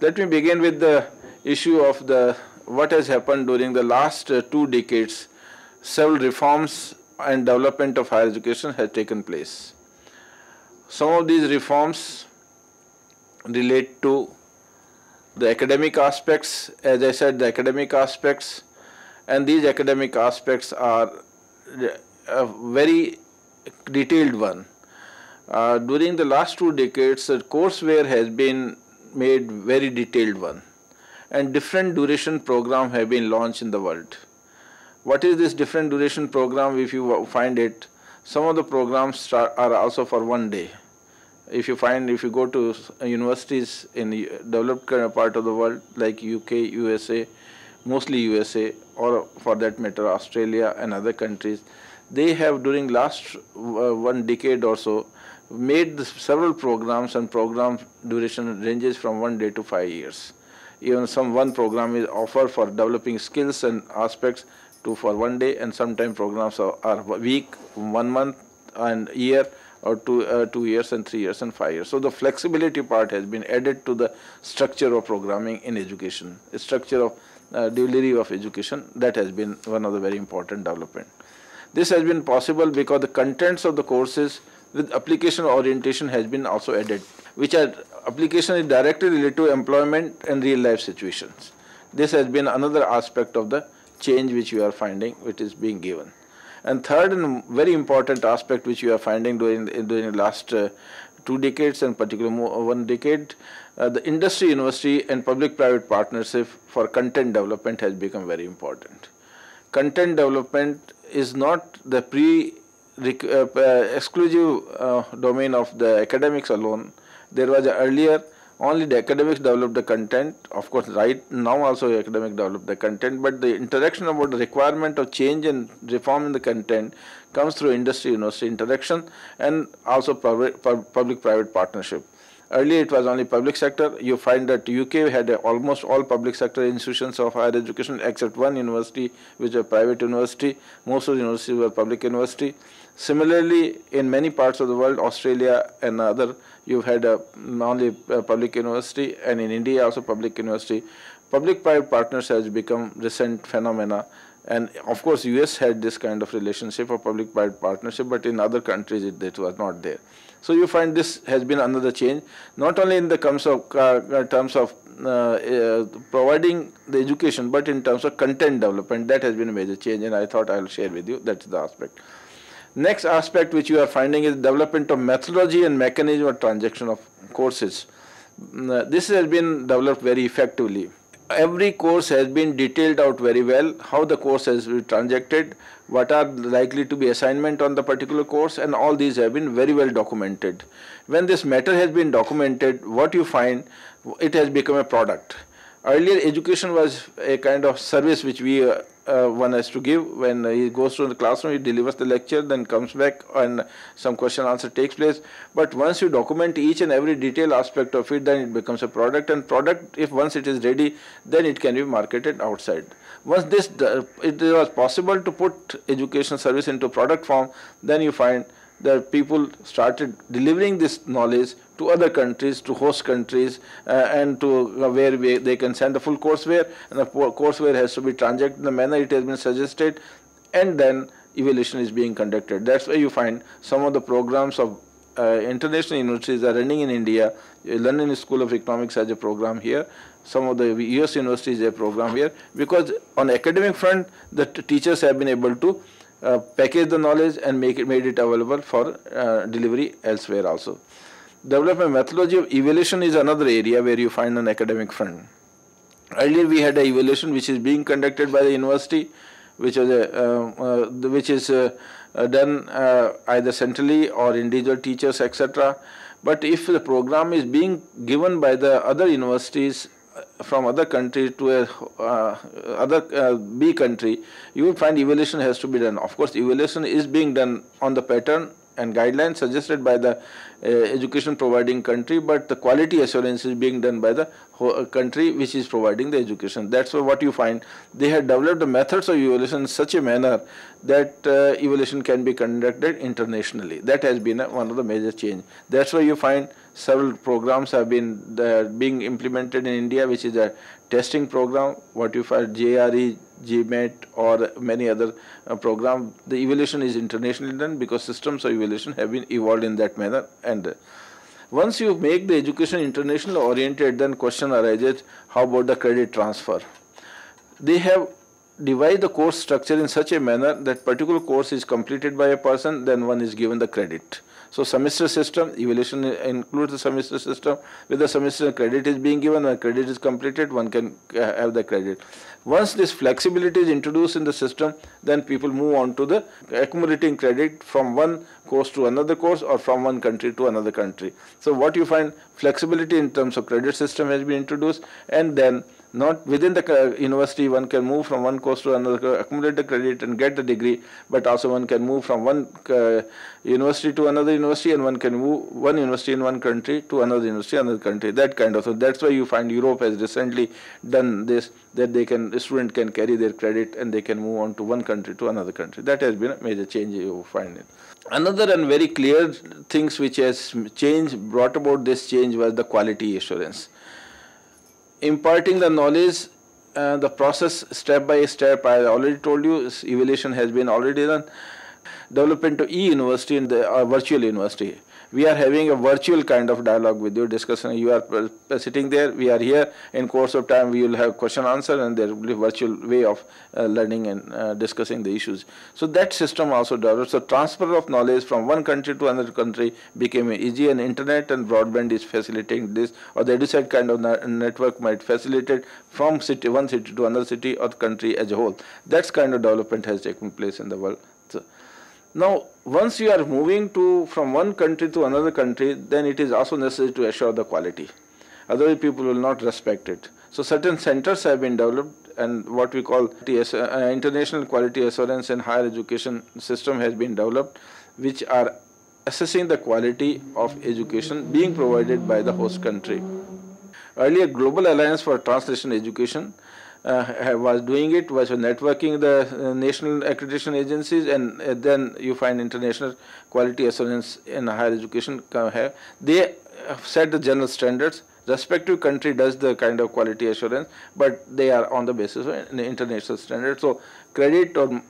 Let me begin with the issue of what has happened during the last 2 decades. Several reforms and development of higher education has taken place. Some of these reforms relate to the academic aspects, as I said, the academic aspects, and these academic aspects are a very detailed one. During the last 2 decades, the courseware has been made very detailed one, and different duration program have been launched in the world. What is this different duration program? If you find it, some of the programs are also for one day. If you go to universities in the developed part of the world like UK, USA, mostly USA, or for that matter Australia and other countries, they have during last 1 decade or so made several programs, and program duration ranges from 1 day to 5 years. Even one program is offered for developing skills and aspects for 1 day, and sometimes programs are week, 1 month, and year, or 2 years and 3 years and 5 years. So the flexibility part has been added to the structure of programming in education, the structure of delivery of education. That has been one of the very important development. This has been possible because the contents of the courses with application orientation has been also added, which are application is directly related to employment and real life situations. This has been another aspect of the change which you are finding, which is being given. And third and very important aspect which you are finding during the last 2 decades, and particularly 1 decade, the industry, university and public-private partnership for content development has become very important. Content development is not the exclusive domain of the academics alone. There was earlier only the academics developed the content. Of course, right now also academics develop the content, but the interaction about the requirement of change and reform in the content comes through industry-university interaction and also public-private partnership. Earlier it was only public sector. You find that UK had almost all public sector institutions of higher education except one university which was a private university. Most of the universities were public university. Similarly, in many parts of the world, Australia and other, you've had only a public university, and in India also public university. Public-private partners has become recent phenomena, and of course US had this kind of relationship of public-private partnership, but in other countries it was not there. So you find this has been another change, not only in the terms of providing the education, but in terms of content development. That has been a major change, and I thought I'll share with you. That's the aspect. Next aspect which you are finding is development of methodology and mechanism of transaction of courses. This has been developed very effectively. Every course has been detailed out very well, how the course has been transacted, what are likely to be assignment on the particular course, and all these have been very well documented. When this matter has been documented, what you find, it has become a product. Earlier education was a kind of service which one has to give. When he goes to the classroom, he delivers the lecture, then comes back and some question answer takes place. But once you document each and every detail aspect of it, then it becomes a product, and product, if once it is ready, then it can be marketed outside. Once it was possible to put education service into product form, then you find that people started delivering this knowledge to other countries, to host countries, and to where they can send the full courseware, and the courseware has to be transacted in the manner it has been suggested, and then evaluation is being conducted. That's why you find some of the programs of international universities are running in India. London School of Economics has a program here. Some of the US universities have a program here, because on academic front, the teachers have been able to package the knowledge and made it available for delivery elsewhere also. Development methodology of evaluation is another area where you find an academic front. Earlier we had an evaluation which is being conducted by the university, which is done either centrally or individual teachers, etc. But if the program is being given by the other universities from other country to other B country, you will find evaluation has to be done. Of course, evaluation is being done on the pattern and guidelines suggested by the education providing country, but the quality assurance is being done by the country which is providing the education. That's what you find. They have developed the methods of evaluation in such a manner that evaluation can be conducted internationally. That has been one of the major change. That's why you find several programs have been being implemented in India, which is a testing program, what you find JRE, GMAT, or many other programs. The evaluation is internationally done because systems of evaluation have been evolved in that manner. And once you make the education international oriented, then question arises, how about the credit transfer? They have divided the course structure in such a manner that particular course is completed by a person, then one is given the credit. So semester system, evaluation includes the semester system. With the semester, credit is being given, when credit is completed, one can have the credit. Once this flexibility is introduced in the system, then people move on to the accumulating credit from one course to another course or from one country to another country. So what you find, flexibility in terms of credit system has been introduced, and then not within the university one can move from one course to another, accumulate the credit and get the degree, but also one can move from one university to another university, and one can move one university in one country to another university in another country, that kind of. So that's why you find Europe has recently done this, that the student can carry their credit and they can move on to one country to another country. That has been a major change you find it. Another and very clear things which has brought about this change was the quality assurance. Imparting the knowledge, the process step by step, I already told you, evaluation has been already done. Development to e-university and the virtual university. We are having a virtual kind of dialogue with you, discussion. You are sitting there, we are here. In course of time, we will have question answer, and there will be a virtual way of learning and discussing the issues. So that system also developed. So transfer of knowledge from one country to another country became easy, and internet and broadband is facilitating this, or the EduSat kind of network might facilitate from one city to another city or country as a whole. That kind of development has taken place in the world. So, now, once you are moving from one country to another country, then it is also necessary to assure the quality. Otherwise, people will not respect it. So, certain centers have been developed, and what we call international quality assurance and higher education system has been developed, which are assessing the quality of education being provided by the host country. Earlier, Global Alliance for Translation Education was doing it, was networking the national accreditation agencies, and then you find international quality assurance in higher education. They set the general standards. Respective country does the kind of quality assurance, but they are on the basis of an international standard. So credit or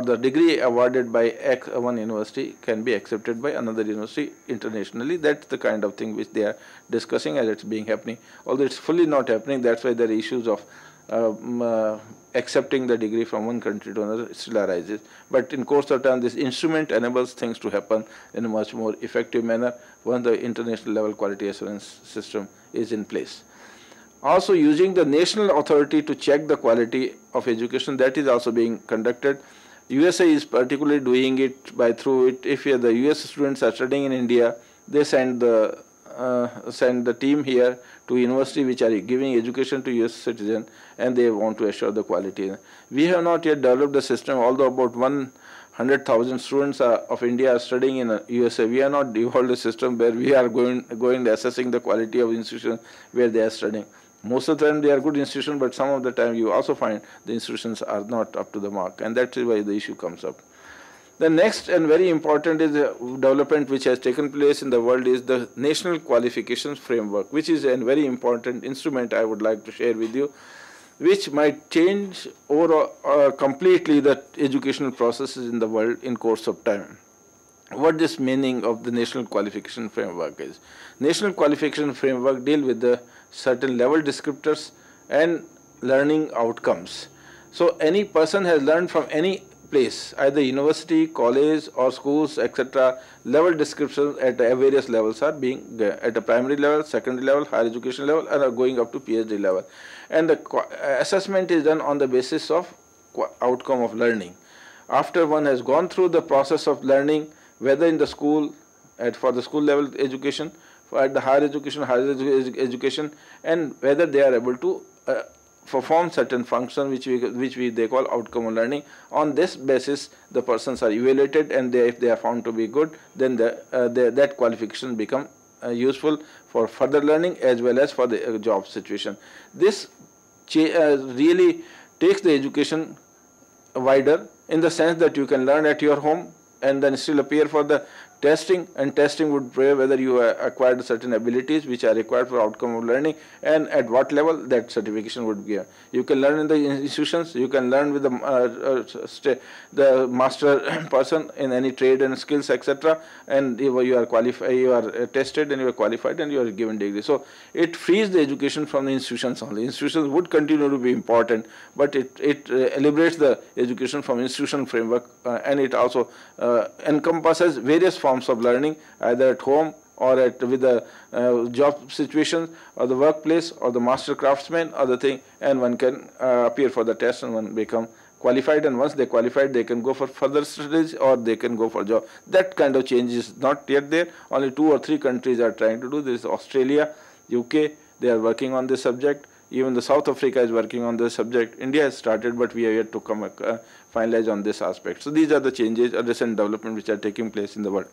the degree awarded by one university can be accepted by another university internationally. That's the kind of thing which they are discussing as it's being happening. Although it's fully not happening, that's why there are issues of accepting the degree from one country to another still arises. But in course of time, this instrument enables things to happen in a much more effective manner when the international level quality assurance system is in place. Also, using the national authority to check the quality of education, that is also being conducted. USA is particularly doing it by through it. If the US students are studying in India, they send the team here to university which are giving education to US citizen, and they want to assure the quality. We have not yet developed a system, although about 100,000 students of India are studying in USA. We are not developed a system where we are going and assessing the quality of institutions where they are studying. Most of the time they are good institutions, but some of the time you also find the institutions are not up to the mark, and that is why the issue comes up. The next and very important is the development which has taken place in the world is the National Qualifications Framework, which is a very important instrument I would like to share with you, which might change or completely the educational processes in the world in course of time. What this meaning of the National Qualification Framework is? National Qualification Framework deal with the certain level descriptors and learning outcomes. So any person has learned from any place, either university, college or schools, etc. Level descriptions at various levels are being at a primary level, secondary level, higher education level, and are going up to PhD level. And the assessment is done on the basis of outcome of learning. After one has gone through the process of learning, whether in the school, for the school level education, at the higher education, and whether they are able to perform certain function which they call outcome of learning. On this basis, the persons are evaluated, and if they are found to be good, then that qualification become useful for further learning as well as for the job situation. This really takes the education wider in the sense that you can learn at your home and then still appear for the testing, and testing would prove whether you acquired certain abilities which are required for outcome of learning, and at what level that certification would be. You can learn in the institutions, you can learn with the master person in any trade and skills, etc., and you are qualified, you are tested and you are qualified and you are given degree. So it frees the education from the institutions only. Institutions would continue to be important, but it liberates the education from institutional framework, and it also encompasses various forms of learning, either at home or with the job situation or the workplace or the master craftsman or the thing, and one can appear for the test and one become qualified, and once they qualified they can go for further studies or they can go for job. That kind of change is not yet there. Only 2 or 3 countries are trying to do this. Australia, UK, they are working on this subject. Even the South Africa is working on this subject. India has started, but we are yet to come finalize on this aspect. So these are the changes, recent development which are taking place in the world.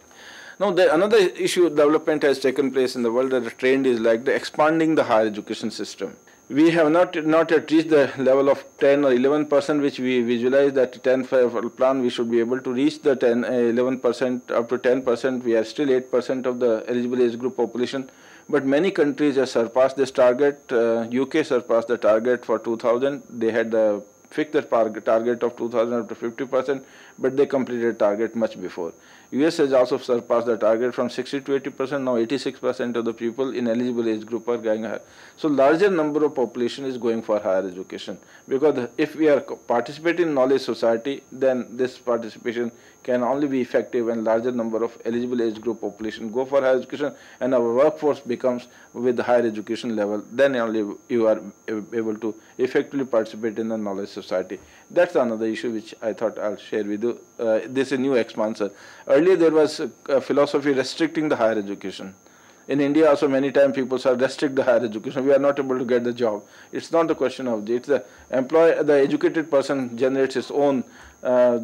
Now, another issue development has taken place in the world, that the trend is like the expanding the higher education system. We have not yet reached the level of 10 or 11%, which we visualize that 10 plan we should be able to reach the 10, 11% up to 10%. We are still 8% of the eligible age group population. But many countries have surpassed this target. UK surpassed the target for 2000. They had fixed the target of 2000 up to 50%, but they completed the target much before. US has also surpassed the target from 60 to 80%. Now 86% of the people in eligible age group are going higher. So larger number of population is going for higher education, because if we are participating in knowledge society, then this participation can only be effective when larger number of eligible age group population go for higher education and our workforce becomes with the higher education level. Then only you are able to effectively participate in the knowledge society. That's another issue which I thought I'll share with you. This is a new expansion. Earlier there was a philosophy restricting the higher education. In India also many times people say restrict the higher education. We are not able to get the job. It's not the question of it's the educated person generates his own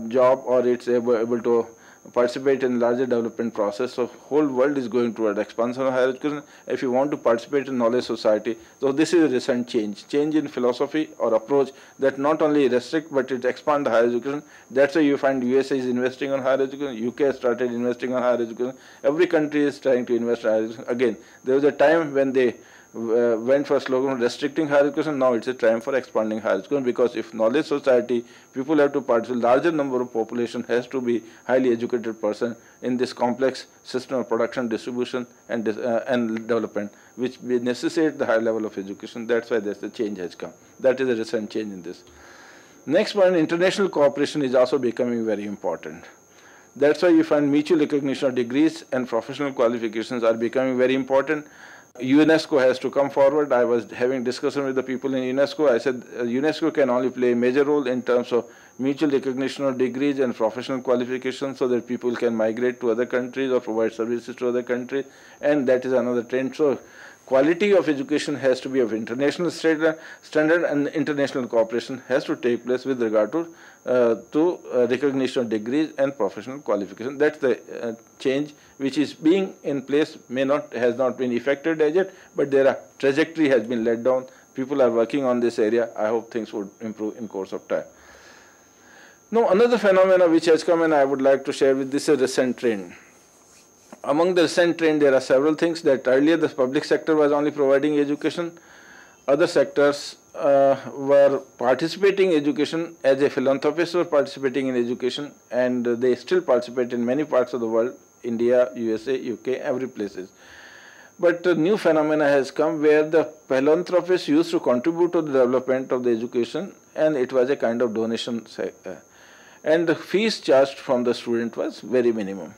job, or it's able to participate in larger development process. So whole world is going toward expansion of higher education. If you want to participate in knowledge society, so this is a recent change in philosophy or approach that not only restrict but it expand higher education. That's why you find USA is investing on higher education, UK has started investing on higher education. Every country is trying to invest in higher education. Again, there was a time when they went for a slogan restricting higher education. Now it's a time for expanding higher education, because if knowledge society, people have to participate, larger number of population has to be highly educated person in this complex system of production, distribution and development, which necessitate the high level of education. That's why the change has come. That is a recent change in this. Next one, international cooperation is also becoming very important. That's why you find mutual recognition of degrees and professional qualifications are becoming very important. UNESCO has to come forward. I was having discussion with the people in UNESCO. I said UNESCO can only play a major role in terms of mutual recognition of degrees and professional qualifications, so that people can migrate to other countries or provide services to other countries, and that is another trend. So quality of education has to be of international standard, and international cooperation has to take place with regard to recognition of degrees and professional qualification. That's the change which is being in place. Has not been effected as yet, but there are trajectory has been laid down. People are working on this area. I hope things would improve in course of time. Now another phenomena which has come, and I would like to share with this, a recent trend. Among the recent trend, there are several things that earlier the public sector was only providing education. Other sectors were participating in education as a philanthropist, were participating in education, and they still participate in many parts of the world, India, USA, UK, every places. But a new phenomena has come where the philanthropists used to contribute to the development of the education, and it was a kind of donation, and the fees charged from the student was very minimum.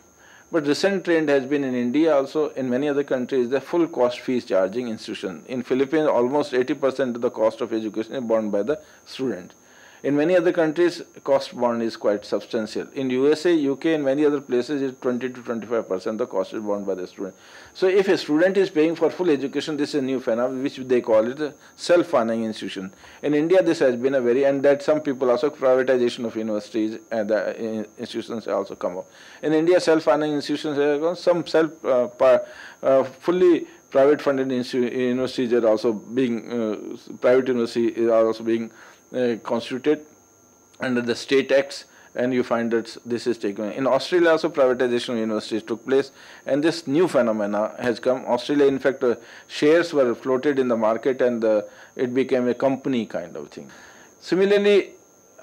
But recent trend has been in India also, in many other countries, the full cost fees charging institution. In Philippines, almost 80% of the cost of education is borne by the student. In many other countries, cost borne is quite substantial. In USA, UK, and many other places, it's 20 to 25% the cost is borne by the student. So if a student is paying for full education, this is a new phenomenon which they call it a self-funding institution. In India, this has been a very, and that some people also privatization of universities and the institutions also come up. In India, self-funding institutions have gone, some fully private funded universities are also being, private universities are also being constituted under the state acts, and you find that this is taken. In Australia also privatization of universities took place, and this new phenomena has come. Australia, in fact, shares were floated in the market, and it became a company kind of thing. Similarly,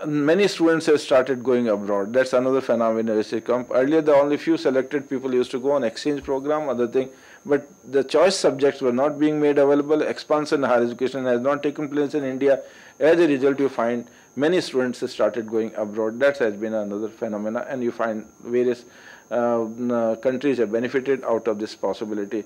many students have started going abroad. That's another phenomenon which has come. Earlier, the only few selected people used to go on exchange program, other thing, but the choice subjects were not being made available. Expansion in higher education has not taken place in India. As a result, you find many students have started going abroad. That has been another phenomena, and you find various countries have benefited out of this possibility.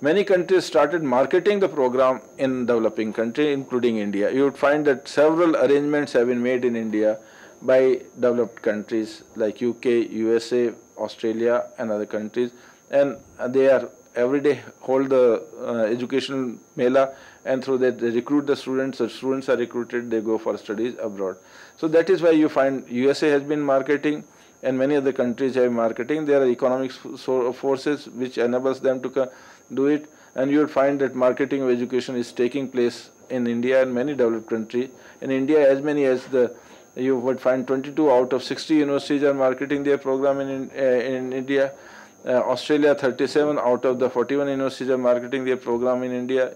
Many countries started marketing the program in developing countries, including India. You would find that several arrangements have been made in India by developed countries like UK, USA, Australia, and other countries, and they are every day hold the educational mela, and through that they recruit the students. So students are recruited, they go for studies abroad. So that is why you find USA has been marketing, and many other countries have marketing. There are economic forces which enables them to do it, and you will find that marketing of education is taking place in India and many developed countries. In India, as many as you would find 22 out of 60 universities are marketing their program in India. Australia, 37 out of the 41 universities are marketing their program in India.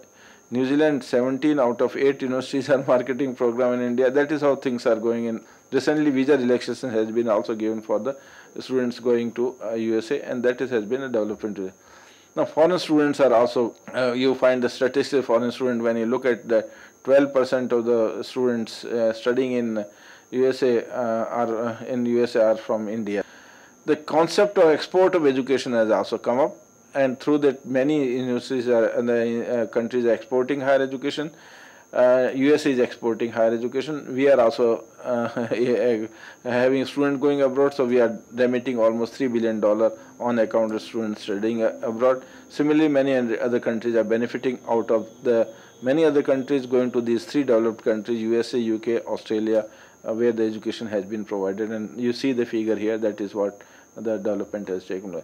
New Zealand, 17 out of 8 universities are marketing program in India. That is how things are going in. Recently, visa relaxation has been also given for the students going to USA, and that has been a development. Now, foreign students are also, you find the statistics of foreign student when you look at the 12% of the students studying in USA are from India. The concept of export of education has also come up, and through that many universities and the countries are exporting higher education. USA is exporting higher education. We are also having students going abroad, so we are remitting almost $3 billion on account of students studying abroad. Similarly, many other countries are benefiting out of many other countries going to these 3 developed countries, USA, UK, Australia, where the education has been provided. And you see the figure here, that is what the development has taken place.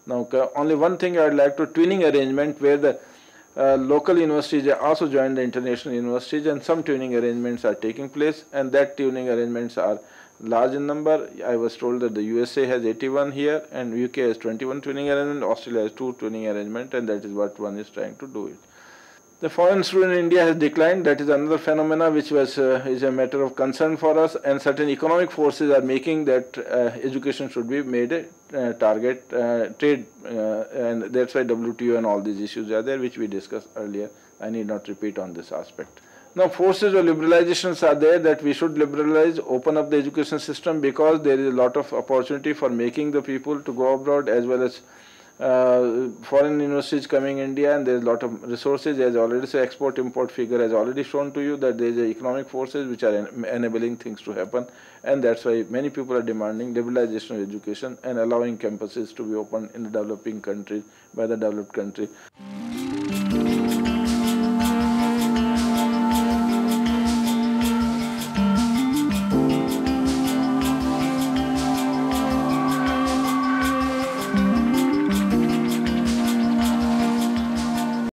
Now, only one thing I would like to, twinning arrangement where the local universities also join the international universities, and some tuning arrangements are taking place, and that tuning arrangements are large in number. I was told that the USA has 81 here, and UK has 21 tuning arrangements, Australia has 2 tuning arrangements, and that is what one is trying to do it. The foreign student in India has declined. That is another phenomena which is a matter of concern for us, and certain economic forces are making that education should be made a target trade, and that's why WTO and all these issues are there, which we discussed earlier. I need not repeat on this aspect. Now, forces of liberalizations are there, that we should liberalize, open up the education system, because there is a lot of opportunity for making the people to go abroad, as well as foreign universities coming in India, and there is a lot of resources. As already said, export-import figure has already shown to you that there is economic forces which are enabling things to happen, and that's why many people are demanding liberalization of education and allowing campuses to be opened in the developing countries by the developed country.